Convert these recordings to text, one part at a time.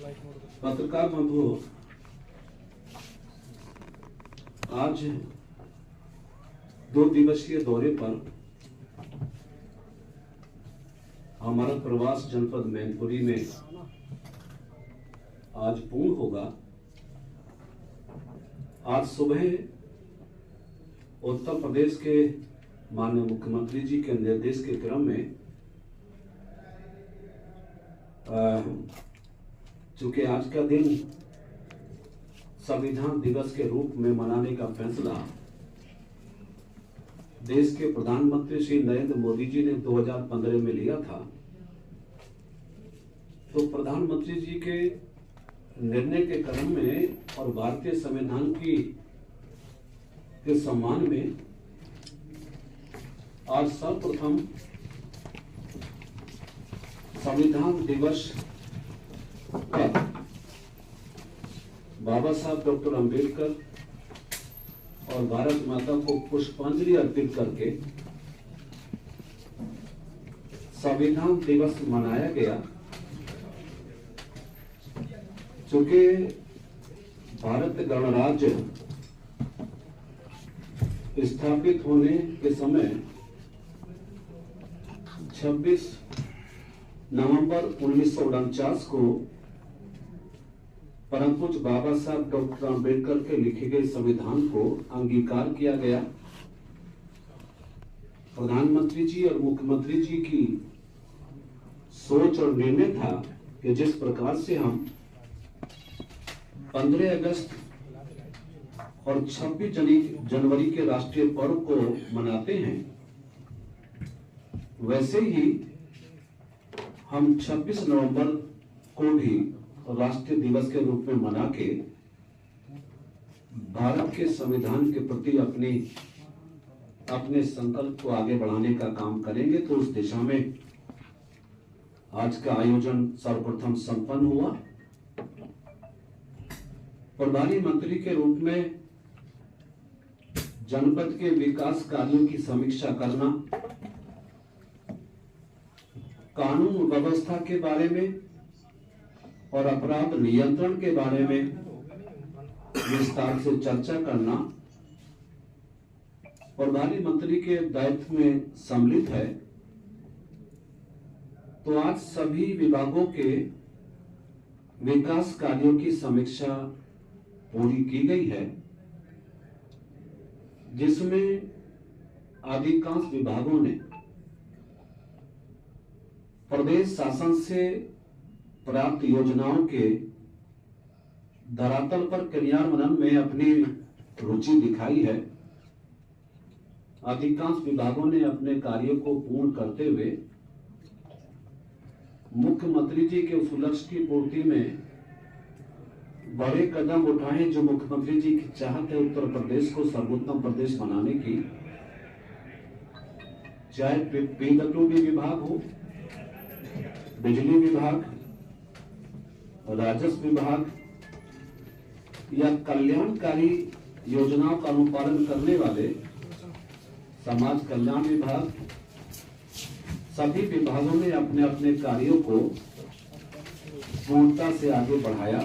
पत्रकार बंधुओं, आज 2 दिवसीय दौरे पर हमारा प्रवास जनपद मैनपुरी में आज पूर्ण होगा। आज सुबह उत्तर प्रदेश के माननीय मुख्यमंत्री जी के निर्देश के क्रम में चूंकि आज का दिन संविधान दिवस के रूप में मनाने का फैसला देश के प्रधानमंत्री श्री नरेंद्र मोदी जी ने 2015 में लिया था, तो प्रधानमंत्री जी के निर्णय के क्रम में और भारतीय संविधान के सम्मान में आज सर्वप्रथम संविधान दिवस पर बाबा साहब डॉक्टर अंबेडकर और भारत माता को पुष्पांजलि अर्पित करके संविधान दिवस मनाया गया। चूंकि भारत गणराज्य स्थापित होने के समय 26 नवंबर 1949 को परम पूज्य बाबा साहब डॉक्टर अंबेडकर के लिखे गए संविधान को अंगीकार किया गया। प्रधानमंत्री जी और मुख्यमंत्री जी की सोच और निर्णय था कि जिस प्रकार से हम 15 अगस्त और 26 जनवरी के राष्ट्रीय पर्व को मनाते हैं, वैसे ही हम 26 नवंबर को भी राष्ट्रीय दिवस के रूप में मना के भारत के संविधान के प्रति अपने संकल्प को आगे बढ़ाने का काम करेंगे। तो उस दिशा में आज का आयोजन सर्वप्रथम संपन्न हुआ। प्रभारी मंत्री के रूप में जनपद के विकास कार्यों की समीक्षा करना, कानून व्यवस्था के बारे में और अपराध नियंत्रण के बारे में विस्तार से चर्चा करना प्रभारी मंत्री के दायित्व में सम्मिलित है। तो आज सभी विभागों के विकास कार्यों की समीक्षा पूरी की गई है, जिसमें अधिकांश विभागों ने प्रदेश शासन से प्राप्त योजनाओं के धरातल पर क्रियान्वयन में अपनी रुचि दिखाई है। अधिकांश विभागों ने अपने कार्यों को पूर्ण करते हुए मुख्यमंत्री जी के उस लक्ष्य की पूर्ति में बड़े कदम उठाए जो मुख्यमंत्री जी की चाहत है उत्तर प्रदेश को सर्वोत्तम प्रदेश बनाने की। चाहे पीडब्ल्यूडी विभाग हो, बिजली विभाग, राजस्व विभाग या कल्याणकारी योजनाओं का अनुपालन करने वाले समाज कल्याण विभाग, सभी विभागों ने अपने अपने कार्यों को पूर्णता से आगे बढ़ाया।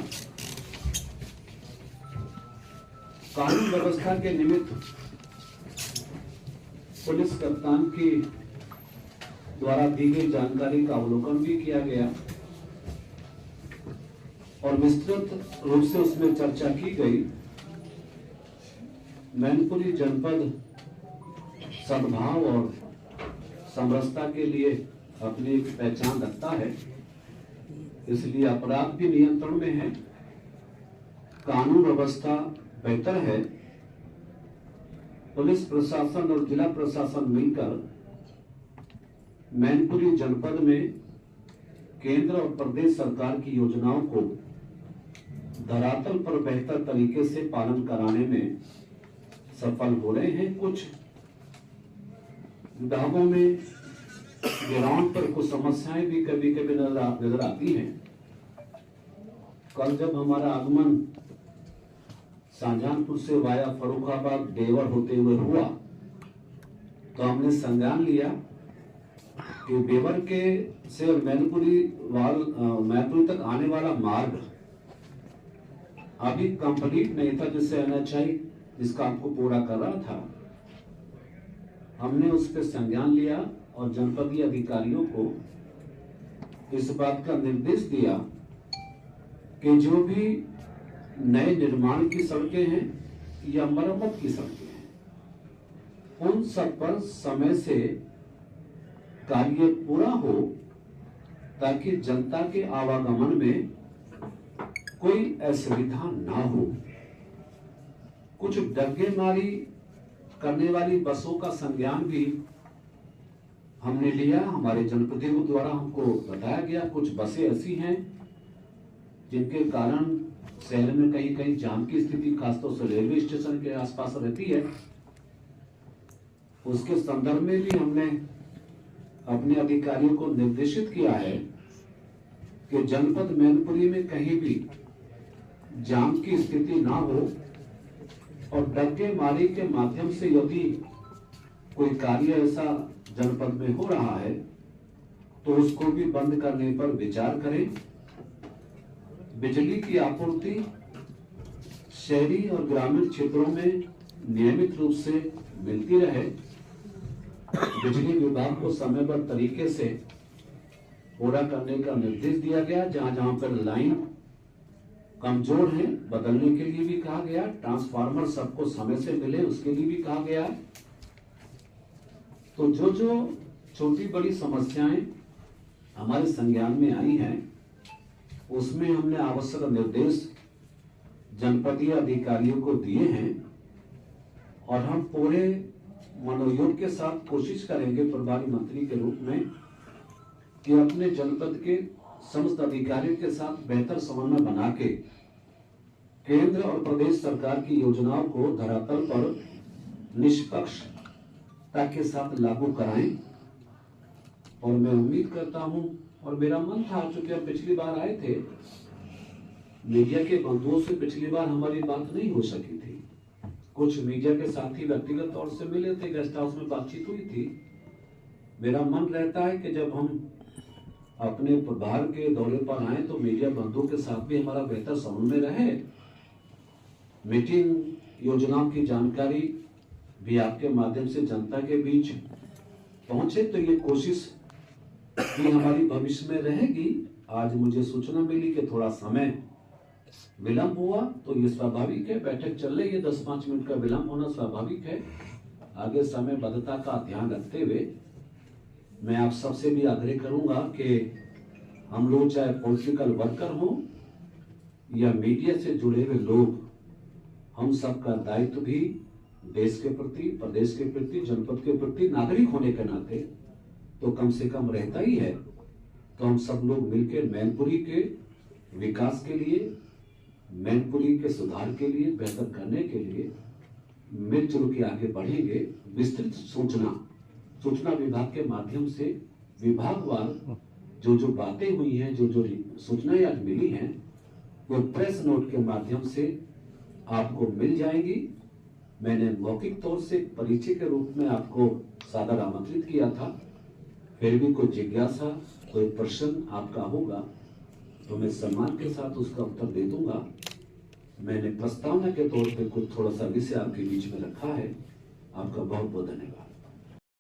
कानून व्यवस्था के निमित्त पुलिस कप्तान की द्वारा दी गई जानकारी का अवलोकन भी किया गया और विस्तृत रूप से उसमें चर्चा की गई। मैनपुरी जनपद सद्भाव और समरसता के लिए अपनी एक पहचान रखता है, इसलिए अपराध भी नियंत्रण में है, कानून व्यवस्था बेहतर है। पुलिस प्रशासन और जिला प्रशासन मिलकर मैनपुरी जनपद में केंद्र और प्रदेश सरकार की योजनाओं को धरातल पर बेहतर तरीके से पालन कराने में सफल हो रहे हैं। कुछ विभागों में ग्राउंड पर कुछ समस्याएं भी कभी कभी नजर आती हैं। कल जब हमारा आगमन शाहजहांपुर से वाया फर्रुखाबाद देवर होते हुए हुआ, तो हमने संज्ञान लिया कि बेवर के से मैनपुरी तक आने वाला मार्ग अभी कंप्लीट नहीं था, जिससे NHI जिस काम को पूरा कर रहा था। हमने उस पर संज्ञान लिया और जनपदीय अधिकारियों को इस बात का निर्देश दिया कि जो भी नए निर्माण की सड़कें हैं या मरम्मत की सड़कें हैं, उन सब पर समय से कार्य पूरा हो, ताकि जनता के आवागमन में कोई असुविधा ना हो। कुछ डग्गेमारी करने वाली बसों का संज्ञान भी हमने लिया। हमारे जनप्रतिनिधियों द्वारा हमको बताया गया कुछ बसें ऐसी हैं जिनके कारण शहर में कहीं कहीं जाम की स्थिति खासतौर से रेलवे स्टेशन के आसपास रहती है। उसके संदर्भ में भी हमने अपने अधिकारियों को निर्देशित किया है कि जनपद मैनपुरी में कहीं भी जाम की स्थिति ना हो, और डग्गेमारी के माध्यम से यदि कोई कार्य ऐसा जनपद में हो रहा है तो उसको भी बंद करने पर विचार करें। बिजली की आपूर्ति शहरी और ग्रामीण क्षेत्रों में नियमित रूप से मिलती रहे। बिजली विभाग को समयबद्ध तरीके से पूरा करने का निर्देश दिया गया। जहां जहां पर लाइन कमजोर है बदलने के लिए भी कहा गया। ट्रांसफार्मर सबको समय से मिले उसके लिए भी कहा गया। तो जो जो छोटी बड़ी समस्याएं हमारे संज्ञान में आई हैं, उसमें हमने आवश्यक निर्देश जनपदीय अधिकारियों को दिए हैं, और हम पूरे मनोयोग के साथ कोशिश करेंगे प्रभारी मंत्री के रूप में कि अपने जनपद के समस्त अधिकारियों के साथ बेहतर समन्वय बना के केंद्र और प्रदेश सरकार की योजनाओं को धरातल पर निष्पक्षता के साथ लागू कराएं। और मैं उम्मीद करता हूं और मेरा मन था, चूंकि हम पिछली बार आए थे, मीडिया के बंधुओं से पिछली बार हमारी बात नहीं हो सकी थी। कुछ मीडिया के साथी व्यक्तिगत तौर से मिले थे, गेस्ट हाउस में बातचीत हुई थी। मेरा मन रहता है कि जब हम अपने प्रभार के दौरे पर आए तो मीडिया बंधुओं के साथ भी हमारा बेहतर समन्वय रहे। मीटिंग योजनाओं की जानकारी भी आपके माध्यम से जनता के बीच पहुंचे, तो ये कोशिश भी हमारी भविष्य में रहेगी। आज मुझे सूचना मिली कि थोड़ा समय विलंब हुआ, तो ये स्वाभाविक है। बैठक चल रही है, 10-5 मिनट का विलंब होना स्वाभाविक है। आगे समयबद्धता का ध्यान रखते हुए मैं आप सबसे भी आग्रह करूंगा कि हम लोग चाहे पॉलिटिकल वर्कर हो या मीडिया से जुड़े हुए लोग, हम सबका दायित्व भी देश के प्रति, प्रदेश के प्रति, जनपद के प्रति नागरिक होने के नाते तो कम से कम रहता ही है। तो हम सब लोग मिलकर मैनपुरी के विकास के लिए, मैनपुरी के सुधार के लिए, बेहतर करने के लिए मिलजुल के आगे बढ़ेंगे। विस्तृत सूचना विभाग के माध्यम से विभागवार जो जो बातें हुई हैं, जो जो सूचनाएं आज मिली हैं, वो प्रेस नोट के माध्यम से आपको मिल जाएंगी। मैंने मौखिक तौर से परिचय के रूप में आपको सादर आमंत्रित किया था। फिर भी कोई जिज्ञासा, कोई प्रश्न आपका होगा तो मैं सम्मान के साथ उसका उत्तर दे दूंगा। मैंने प्रस्तावना के तौर पे कुछ थोड़ा सा विषय आपके बीच में रखा है। आपका बहुत बहुत धन्यवाद।